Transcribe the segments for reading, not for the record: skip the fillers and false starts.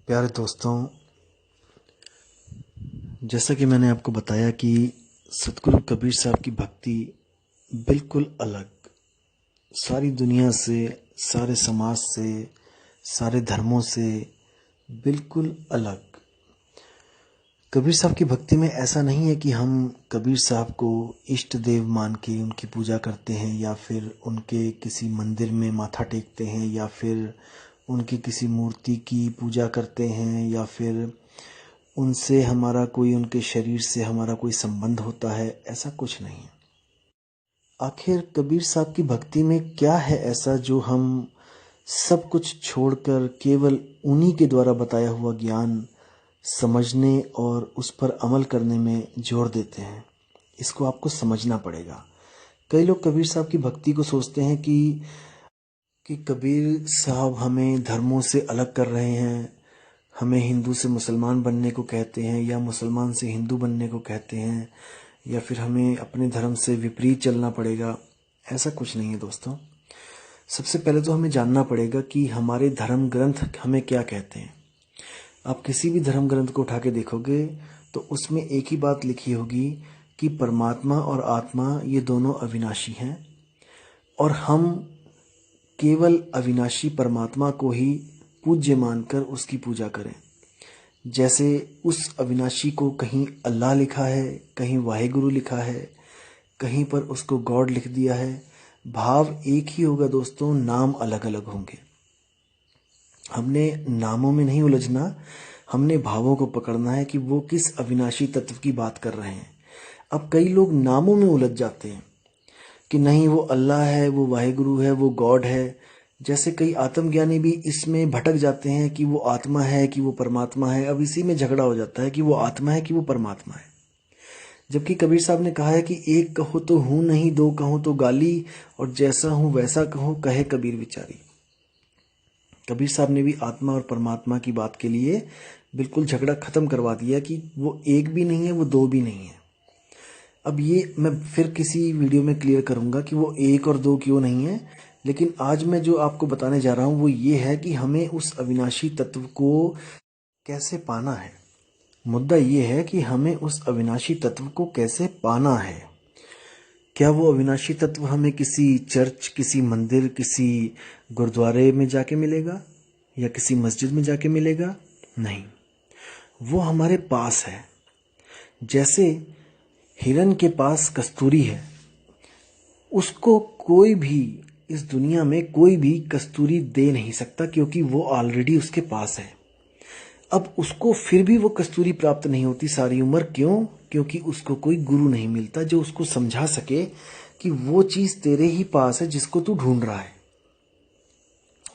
प्यारे दोस्तों, जैसा कि मैंने आपको बताया कि सतगुरु कबीर साहब की भक्ति बिल्कुल अलग, सारी दुनिया से, सारे समाज से, सारे धर्मों से बिल्कुल अलग। कबीर साहब की भक्ति में ऐसा नहीं है कि हम कबीर साहब को इष्ट देव मान के उनकी पूजा करते हैं या फिर उनके किसी मंदिर में माथा टेकते हैं या फिर उनकी किसी मूर्ति की पूजा करते हैं या फिर उनसे हमारा कोई, उनके शरीर से हमारा कोई संबंध होता है। ऐसा कुछ नहीं है। आखिर कबीर साहब की भक्ति में क्या है ऐसा जो हम सब कुछ छोड़कर केवल उन्हीं के द्वारा बताया हुआ ज्ञान समझने और उस पर अमल करने में जोर देते हैं? इसको आपको समझना पड़ेगा। कई लोग कबीर साहब की भक्ति को सोचते हैं कि कबीर साहब हमें धर्मों से अलग कर रहे हैं, हमें हिंदू से मुसलमान बनने को कहते हैं या मुसलमान से हिंदू बनने को कहते हैं या फिर हमें अपने धर्म से विपरीत चलना पड़ेगा। ऐसा कुछ नहीं है दोस्तों। सबसे पहले तो हमें जानना पड़ेगा कि हमारे धर्म ग्रंथ हमें क्या कहते हैं। आप किसी भी धर्म ग्रंथ को उठा के देखोगे तो उसमें एक ही बात लिखी होगी कि परमात्मा और आत्मा ये दोनों अविनाशी हैं और हम केवल अविनाशी परमात्मा को ही पूज्य मानकर उसकी पूजा करें। जैसे उस अविनाशी को कहीं अल्लाह लिखा है, कहीं वाहेगुरु लिखा है, कहीं पर उसको गॉड लिख दिया है। भाव एक ही होगा दोस्तों, नाम अलग अलग होंगे। हमने नामों में नहीं उलझना, हमने भावों को पकड़ना है कि वो किस अविनाशी तत्व की बात कर रहे हैं। अब कई लोग नामों में उलझ जाते हैं कि नहीं वो अल्लाह है, वो वाहेगुरु है, वो गॉड है। जैसे कई आत्मज्ञानी भी इसमें भटक जाते हैं कि वो आत्मा है कि वो परमात्मा है। अब इसी में झगड़ा हो जाता है कि वो आत्मा है कि वो परमात्मा है। जबकि कबीर साहब ने कहा है कि एक कहो तो हूं नहीं, दो कहो तो गाली, और जैसा हूं वैसा कहो कहे कबीर विचारी। कबीर साहब ने भी आत्मा और परमात्मा की बात के लिए बिल्कुल झगड़ा खत्म करवा दिया कि वो एक भी नहीं है, वो दो भी नहीं है। अब ये मैं फिर किसी वीडियो में क्लियर करूंगा कि वो एक और दो क्यों नहीं है, लेकिन आज मैं जो आपको बताने जा रहा हूं वो ये है कि हमें उस अविनाशी तत्व को कैसे पाना है। मुद्दा ये है कि हमें उस अविनाशी तत्व को कैसे पाना है। क्या वो अविनाशी तत्व हमें किसी चर्च, किसी मंदिर, किसी गुरुद्वारे में जाके मिलेगा या किसी मस्जिद में जाके मिलेगा? नहीं, वो हमारे पास है। जैसे हिरन के पास कस्तूरी है, उसको कोई भी इस दुनिया में कोई भी कस्तूरी दे नहीं सकता क्योंकि वो ऑलरेडी उसके पास है। अब उसको फिर भी वो कस्तूरी प्राप्त नहीं होती सारी उम्र। क्यों? क्योंकि उसको कोई गुरु नहीं मिलता जो उसको समझा सके कि वो चीज तेरे ही पास है जिसको तू ढूंढ रहा है।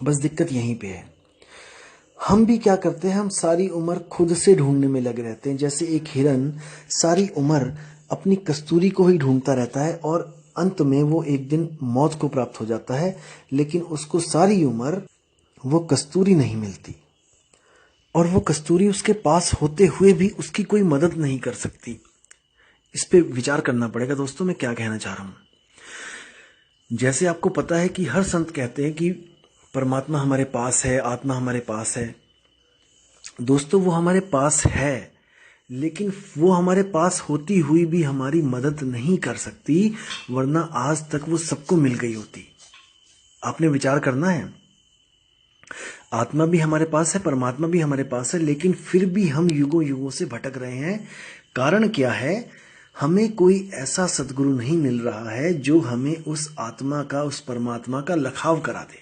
बस दिक्कत यहीं पे है। हम भी क्या करते हैं, हम सारी उम्र खुद से ढूंढने में लगे रहते हैं। जैसे एक हिरन सारी उम्र अपनी कस्तूरी को ही ढूंढता रहता है और अंत में वो एक दिन मौत को प्राप्त हो जाता है, लेकिन उसको सारी उम्र वो कस्तूरी नहीं मिलती और वो कस्तूरी उसके पास होते हुए भी उसकी कोई मदद नहीं कर सकती। इस पे विचार करना पड़ेगा दोस्तों, मैं क्या कहना चाह रहा हूं। जैसे आपको पता है कि हर संत कहते हैं कि परमात्मा हमारे पास है, आत्मा हमारे पास है। दोस्तों वो हमारे पास है, लेकिन वो हमारे पास होती हुई भी हमारी मदद नहीं कर सकती, वरना आज तक वो सबको मिल गई होती। आपने विचार करना है। आत्मा भी हमारे पास है, परमात्मा भी हमारे पास है, लेकिन फिर भी हम युगों युगों से भटक रहे हैं। कारण क्या है? हमें कोई ऐसा सदगुरु नहीं मिल रहा है जो हमें उस आत्मा का, उस परमात्मा का लखाव करा दे,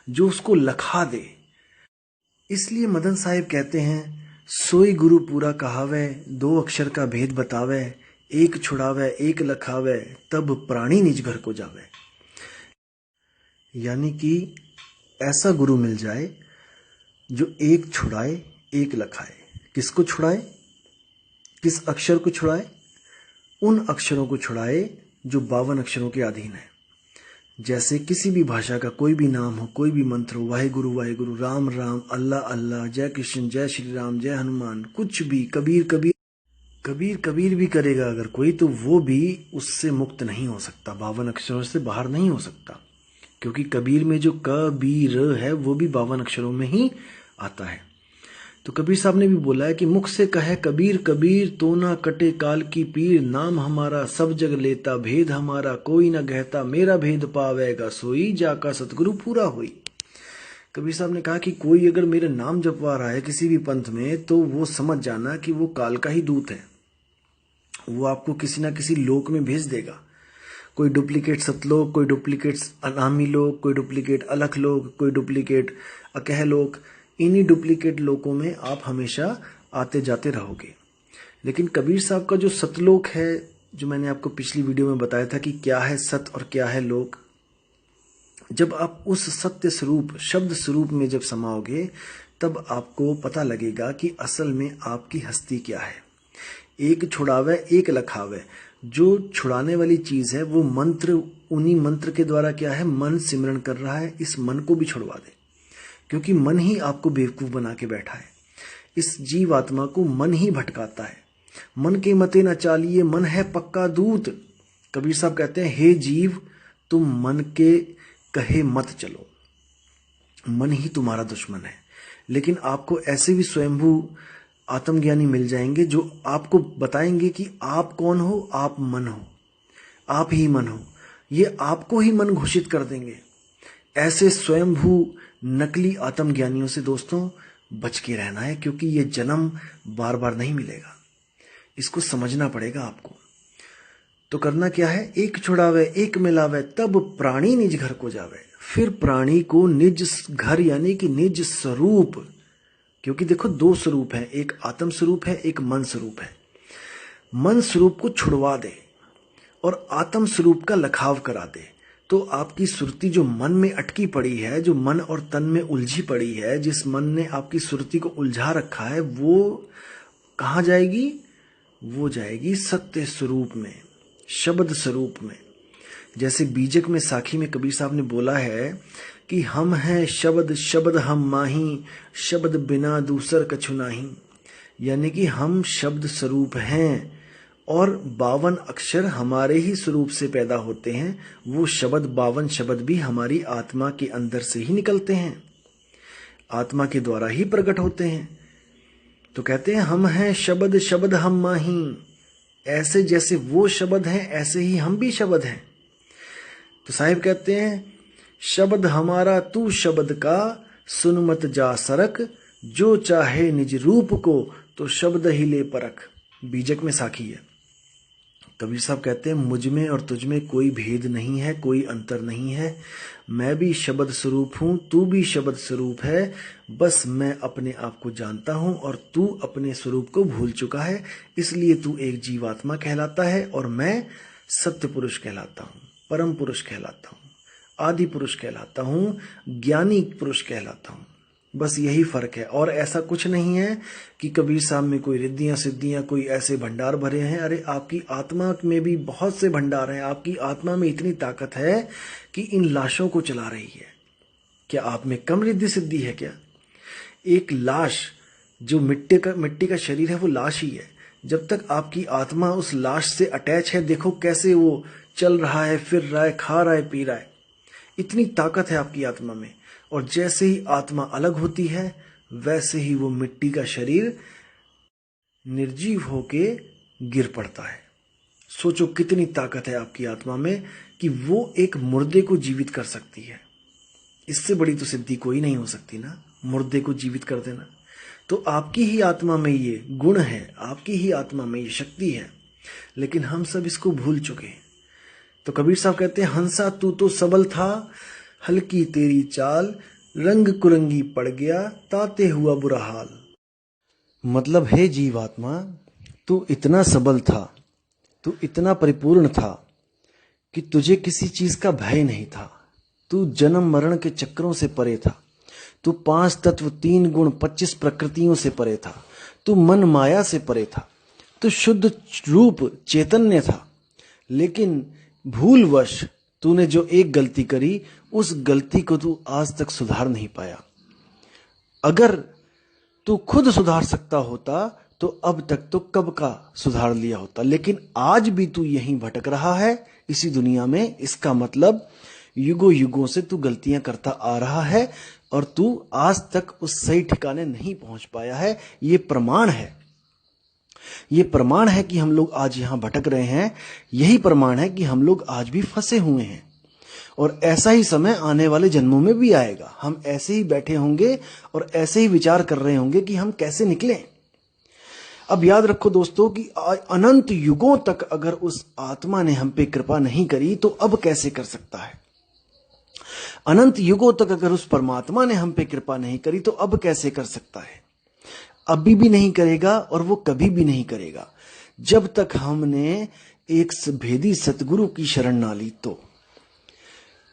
जो उसको लखा दे। इसलिए मदन साहिब कहते हैं, सोई गुरु पूरा कहावे, दो अक्षर का भेद बतावे, एक छुड़ावे एक लखावे, तब प्राणी निज घर को जावे। यानी कि ऐसा गुरु मिल जाए जो एक छुड़ाए एक लखाए। किसको छुड़ाए? किस अक्षर को छुड़ाए? उन अक्षरों को छुड़ाए जो 52 अक्षरों के अधीन है। जैसे किसी भी भाषा का कोई भी नाम हो, कोई भी मंत्र हो, वाहेगुरु वाहेगुरु, राम राम, अल्लाह अल्लाह, जय कृष्ण, जय श्री राम, जय हनुमान, कुछ भी, कबीर कबीर, कबीर कबीर भी करेगा अगर कोई, तो वो भी उससे मुक्त नहीं हो सकता, 52 अक्षरों से बाहर नहीं हो सकता। क्योंकि कबीर में जो कबीर है वो भी 52 अक्षरों में ही आता है। तो कबीर साहब ने भी बोला है कि मुख से कहे कबीर कबीर तो ना कटे काल की पीर, नाम हमारा सब जग लेता भेद हमारा कोई ना गहता, मेरा भेद पावेगा सोई जाका सतगुरु पूरा होई। कबीर साहब ने कहा कि कोई अगर मेरा नाम जपवा रहा है किसी भी पंथ में तो वो समझ जाना कि वो काल का ही दूत है। वो आपको किसी ना किसी लोक में भेज देगा, कोई डुप्लीकेट सतलोक, कोई डुप्लीकेट अनामी लोक, कोई डुप्लीकेट अलख लोक, कोई डुप्लीकेट अकह लोक। इन्हीं डुप्लीकेट लोकों में आप हमेशा आते जाते रहोगे। लेकिन कबीर साहब का जो सतलोक है, जो मैंने आपको पिछली वीडियो में बताया था कि क्या है सत और क्या है लोक, जब आप उस सत्य स्वरूप शब्द स्वरूप में जब समाओगे तब आपको पता लगेगा कि असल में आपकी हस्ती क्या है। एक छुड़ावे एक लखावे, जो छुड़ाने वाली चीज है वो मंत्र, उन्हीं मंत्र के द्वारा क्या है मन सिमरण कर रहा है, इस मन को भी छुड़वा दे, क्योंकि मन ही आपको बेवकूफ बना के बैठा है। इस जीव आत्मा को मन ही भटकाता है। मन के मते न चालिए मन है पक्का दूत। कबीर साहब कहते हैं हे जीव तुम मन के कहे मत चलो, मन ही तुम्हारा दुश्मन है। लेकिन आपको ऐसे भी स्वयंभू आत्मज्ञानी मिल जाएंगे जो आपको बताएंगे कि आप कौन हो, आप मन हो, आप ही मन हो। ये आपको ही मन घोषित कर देंगे। ऐसे स्वयंभू नकली आत्मज्ञानियों से दोस्तों बच के रहना है, क्योंकि ये जन्म बार बार नहीं मिलेगा। इसको समझना पड़ेगा आपको। तो करना क्या है, एक छुड़ावे एक मिलावे तब प्राणी निज घर को जावे। फिर प्राणी को निज घर यानी कि निज स्वरूप, क्योंकि देखो दो स्वरूप है, एक आत्म स्वरूप है, एक मन स्वरूप है। मन स्वरूप को छुड़वा दे और आत्म स्वरूप का लखाव करा दे, तो आपकी सुरती जो मन में अटकी पड़ी है, जो मन और तन में उलझी पड़ी है, जिस मन ने आपकी सुरती को उलझा रखा है, वो कहाँ जाएगी? वो जाएगी सत्य स्वरूप में, शब्द स्वरूप में। जैसे बीजक में साखी में कबीर साहब ने बोला है कि हम हैं शब्द शब्द हम माही, शब्द बिना दूसर कछु नाही। यानी कि हम शब्द स्वरूप हैं और 52 अक्षर हमारे ही स्वरूप से पैदा होते हैं। वो शब्द 52 शब्द भी हमारी आत्मा के अंदर से ही निकलते हैं, आत्मा के द्वारा ही प्रकट होते हैं। तो कहते हैं हम हैं शब्द शब्द हम माही। ऐसे जैसे वो शब्द हैं ऐसे ही हम भी शब्द हैं। तो साहिब कहते हैं शब्द हमारा तू शब्द का, सुन मत जा सरक, जो चाहे निज रूप को तो शब्द ही ले परख। बीजक में साखी है। कबीर साहब कहते हैं मुझ में और तुझ में कोई भेद नहीं है, कोई अंतर नहीं है। मैं भी शब्द स्वरूप हूं, तू भी शब्द स्वरूप है। बस मैं अपने आप को जानता हूं और तू अपने स्वरूप को भूल चुका है। इसलिए तू एक जीवात्मा कहलाता है और मैं सत्य पुरुष कहलाता हूं, परम पुरुष कहलाता हूं, आदि पुरुष कहलाता हूं, ज्ञानी पुरुष कहलाता हूं। बस यही फर्क है और ऐसा कुछ नहीं है कि कबीर साहब में कोई रिद्धियां सिद्धियां, कोई ऐसे भंडार भरे हैं। अरे आपकी आत्मा में भी बहुत से भंडार हैं। आपकी आत्मा में इतनी ताकत है कि इन लाशों को चला रही है। क्या आप में कम रिद्धि सिद्धि है क्या? एक लाश जो मिट्टी का शरीर है वो लाश ही है। जब तक आपकी आत्मा उस लाश से अटैच है, देखो कैसे वो चल रहा है, फिर रहा है, खा रहा है, पी रहा है। इतनी ताकत है आपकी आत्मा में। और जैसे ही आत्मा अलग होती है वैसे ही वो मिट्टी का शरीर निर्जीव होके गिर पड़ता है। सोचो कितनी ताकत है आपकी आत्मा में कि वो एक मुर्दे को जीवित कर सकती है। इससे बड़ी तो सिद्धि कोई नहीं हो सकती ना, मुर्दे को जीवित कर देना। तो आपकी ही आत्मा में ये गुण है, आपकी ही आत्मा में ये शक्ति है, लेकिन हम सब इसको भूल चुके हैं। तो कबीर साहब कहते हैं हंसा तू तो सबल था, हल्की तेरी चाल, रंग कुरंगी पड़ गया, ताते हुआ बुरा हाल। मतलब हे जीवात्मा, तू इतना सबल था, तू इतना परिपूर्ण था कि तुझे किसी चीज का भय नहीं था। तू जन्म मरण के चक्रों से परे था। तू 5 तत्व 3 गुण 25 प्रकृतियों से परे था। तू मन माया से परे था। तू शुद्ध रूप चैतन्य था। लेकिन भूलवश तूने जो एक गलती करी, उस गलती को तू आज तक सुधार नहीं पाया। अगर तू खुद सुधार सकता होता तो अब तक तो कब का सुधार लिया होता। लेकिन आज भी तू यहीं भटक रहा है इसी दुनिया में। इसका मतलब युगों युगों से तू गलतियां करता आ रहा है। और तू आज तक उस सही ठिकाने नहीं पहुंच पाया है। ये प्रमाण है, ये प्रमाण है कि हम लोग आज यहां भटक रहे हैं। यही प्रमाण है कि हम लोग आज भी फंसे हुए हैं और ऐसा ही समय आने वाले जन्मों में भी आएगा। हम ऐसे ही बैठे होंगे और ऐसे ही विचार कर रहे होंगे कि हम कैसे निकलें। अब याद रखो दोस्तों कि अनंत युगों तक अगर उस आत्मा ने हम पे कृपा नहीं करी तो अब कैसे कर सकता है। अनंत युगों तक अगर उस परमात्मा ने हम पे कृपा नहीं करी तो अब कैसे कर सकता है। अभी भी नहीं करेगा और वो कभी भी नहीं करेगा जब तक हमने एक भेदी सतगुरु की शरण ना ली तो।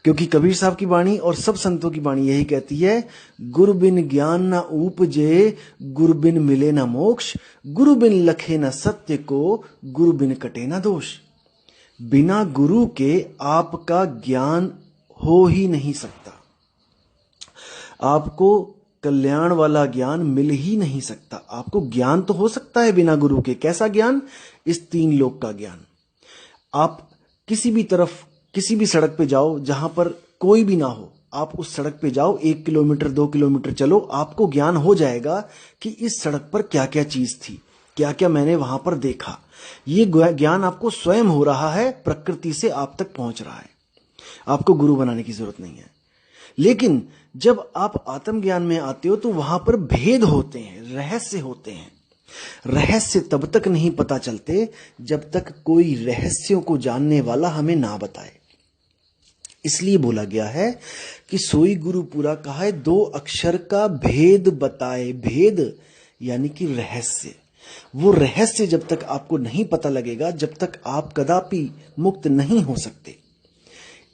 क्योंकि कबीर साहब की वाणी और सब संतों की वाणी यही कहती है, गुरु बिन ज्ञान न उपजे, गुरु बिन मिले न मोक्ष, गुरु बिन लखे न सत्य को, गुरु बिन कटे न दोष। बिना गुरु के आपका ज्ञान हो ही नहीं सकता, आपको कल्याण वाला ज्ञान मिल ही नहीं सकता। आपको ज्ञान तो हो सकता है बिना गुरु के। कैसा ज्ञान? इस 3 लोक का ज्ञान। आप किसी भी तरफ, किसी भी सड़क पे जाओ जहां पर कोई भी ना हो, आप उस सड़क पे जाओ, 1 किलोमीटर 2 किलोमीटर चलो, आपको ज्ञान हो जाएगा कि इस सड़क पर क्या क्या चीज थी, क्या क्या मैंने वहां पर देखा। ये ज्ञान आपको स्वयं हो रहा है, प्रकृति से आप तक पहुंच रहा है। आपको गुरु बनाने की जरूरत नहीं है। लेकिन जब आप आत्मज्ञान में आते हो तो वहां पर भेद होते हैं, रहस्य होते हैं। रहस्य तब तक नहीं पता चलते जब तक कोई रहस्यों को जानने वाला हमें ना बताए। इसलिए बोला गया है कि सोई गुरु पूरा कहा है, 2 अक्षर का भेद बताए। भेद यानी कि रहस्य। वो रहस्य जब तक आपको नहीं पता लगेगा, जब तक आप कदापि मुक्त नहीं हो सकते।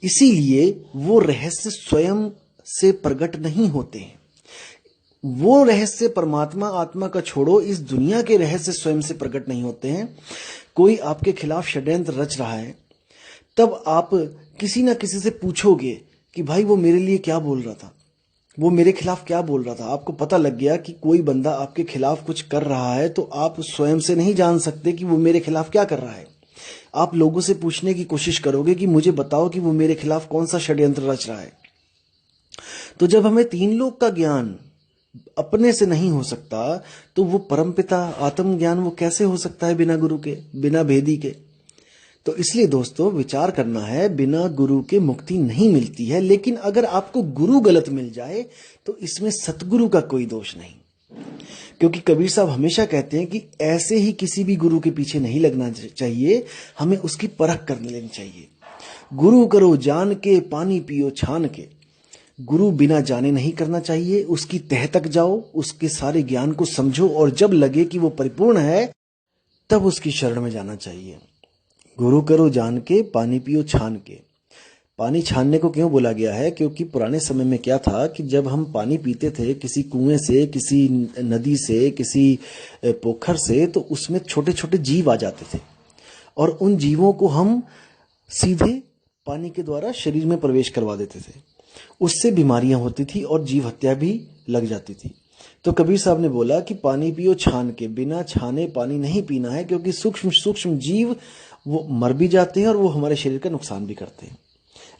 इसीलिए वो रहस्य स्वयं से प्रकट नहीं होते हैं। वो रहस्य परमात्मा आत्मा का छोड़ो, इस दुनिया के रहस्य स्वयं से प्रकट नहीं होते हैं। कोई आपके खिलाफ षड्यंत्र रच रहा है, तब आप किसी ना किसी से पूछोगे कि भाई वो मेरे लिए क्या बोल रहा था, वो मेरे खिलाफ क्या बोल रहा था। आपको पता लग गया कि कोई बंदा आपके खिलाफ कुछ कर रहा है, तो आप स्वयं से नहीं जान सकते कि वो मेरे खिलाफ क्या कर रहा है। आप लोगों से पूछने की कोशिश करोगे कि मुझे बताओ कि वो मेरे खिलाफ कौन सा षड्यंत्र रच रहा है। तो जब हमें 3 लोक का ज्ञान अपने से नहीं हो सकता, तो वो परमपिता आत्मज्ञान वो कैसे हो सकता है बिना गुरु के, बिना भेदी के। तो इसलिए दोस्तों विचार करना है, बिना गुरु के मुक्ति नहीं मिलती है। लेकिन अगर आपको गुरु गलत मिल जाए तो इसमें सतगुरु का कोई दोष नहीं। क्योंकि कबीर साहब हमेशा कहते हैं कि ऐसे ही किसी भी गुरु के पीछे नहीं लगना चाहिए, हमें उसकी परख कर लेनी चाहिए। गुरु करो जान के, पानी पियो छान के। गुरु बिना जाने नहीं करना चाहिए, उसकी तह तक जाओ, उसके सारे ज्ञान को समझो और जब लगे कि वो परिपूर्ण है तब उसकी शरण में जाना चाहिए। गुरु करो जान के, पानी पियो छान के। पानी छानने को क्यों बोला गया है? क्योंकि पुराने समय में क्या था कि जब हम पानी पीते थे किसी कुएं से, किसी नदी से, किसी पोखर से, तो उसमें छोटे छोटे जीव आ जाते थे और उन जीवों को हम सीधे पानी के द्वारा शरीर में प्रवेश करवा देते थे। उससे बीमारियां होती थी और जीव हत्या भी लग जाती थी। तो कबीर साहब ने बोला कि पानी पियो छान के, बिना छाने पानी नहीं पीना है, क्योंकि सूक्ष्म सूक्ष्म जीव वो मर भी जाते हैं और वो हमारे शरीर का नुकसान भी करते हैं।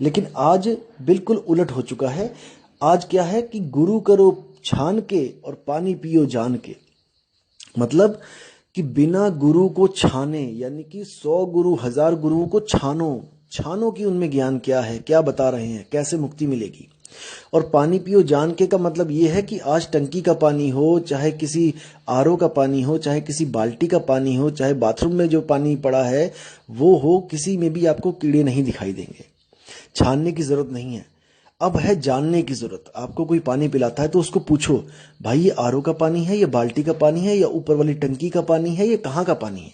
लेकिन आज बिल्कुल उलट हो चुका है। आज क्या है कि गुरु करो छान के और पानी पियो जान के। मतलब कि बिना गुरु को छाने, यानी कि 100 गुरु 1000 गुरुओं को छानो कि उनमें ज्ञान क्या है, क्या बता रहे हैं, कैसे मुक्ति मिलेगी। और पानी पियो जान के का मतलब यह है कि आज टंकी का पानी हो, चाहे किसी आरओ का पानी हो, चाहे किसी बाल्टी का पानी हो, चाहे बाथरूम में जो पानी पड़ा है वो हो, किसी में भी आपको कीड़े नहीं दिखाई देंगे। छानने की जरूरत नहीं है। अब है जानने की जरूरत। आपको कोई पानी पिलाता है तो उसको पूछो, भाई ये आरओ का पानी है, ये बाल्टी का पानी है, या ऊपर वाली टंकी का पानी है, ये कहाँ का पानी है।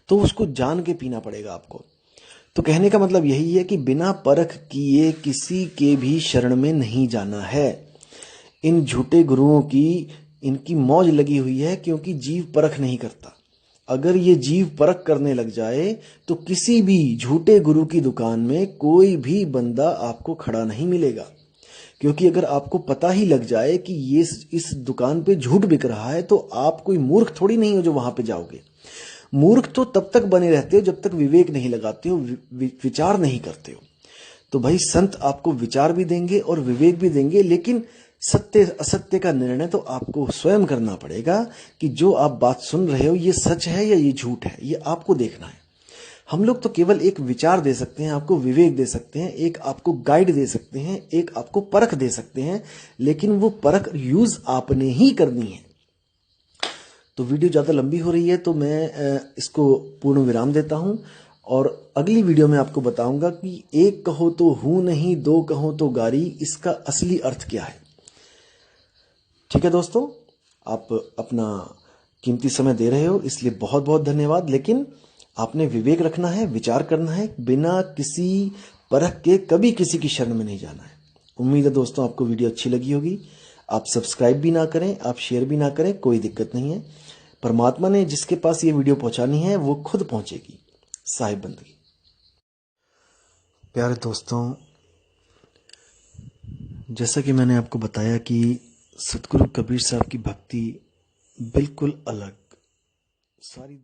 तो उसको जान के पीना पड़ेगा आपको। तो कहने का मतलब यही है कि बिना परख किए किसी के भी शरण में नहीं जाना है। इन झूठे गुरुओं की इनकी मौज लगी हुई है, क्योंकि जीव परख नहीं करता। अगर ये जीव परख करने लग जाए तो किसी भी झूठे गुरु की दुकान में कोई भी बंदा आपको खड़ा नहीं मिलेगा। क्योंकि अगर आपको पता ही लग जाए कि ये इस दुकान पे झूठ बिक रहा है, तो आप कोई मूर्ख थोड़ी नहीं हो जो वहां पे जाओगे। मूर्ख तो तब तक बने रहते हो जब तक विवेक नहीं लगाते हो, विचार नहीं करते हो। तो भाई संत आपको विचार भी देंगे और विवेक भी देंगे, लेकिन सत्य असत्य का निर्णय तो आपको स्वयं करना पड़ेगा कि जो आप बात सुन रहे हो ये सच है या ये झूठ है, ये आपको देखना है। हम लोग तो केवल एक विचार दे सकते हैं, आपको विवेक दे सकते हैं, एक आपको गाइड दे सकते हैं, एक आपको परख दे सकते हैं, लेकिन वो परख यूज आपने ही करनी है। तो वीडियो ज़्यादा लंबी हो रही है तो मैं इसको पूर्ण विराम देता हूं और अगली वीडियो में आपको बताऊंगा कि एक कहो तो हूं नहीं, दो कहो तो गारी, इसका असली अर्थ क्या है। ठीक है दोस्तों, आप अपना कीमती समय दे रहे हो इसलिए बहुत बहुत धन्यवाद। लेकिन आपने विवेक रखना है, विचार करना है, बिना किसी परख के कभी किसी की शरण में नहीं जाना है। उम्मीद है दोस्तों आपको वीडियो अच्छी लगी होगी। आप सब्सक्राइब भी ना करें, आप शेयर भी ना करें, कोई दिक्कत नहीं है। परमात्मा ने जिसके पास ये वीडियो पहुंचानी है वो खुद पहुंचेगी। साहिब बंदगी। प्यारे दोस्तों, जैसा कि मैंने आपको बताया कि सतगुरु कबीर साहब की भक्ति बिल्कुल अलग, सारी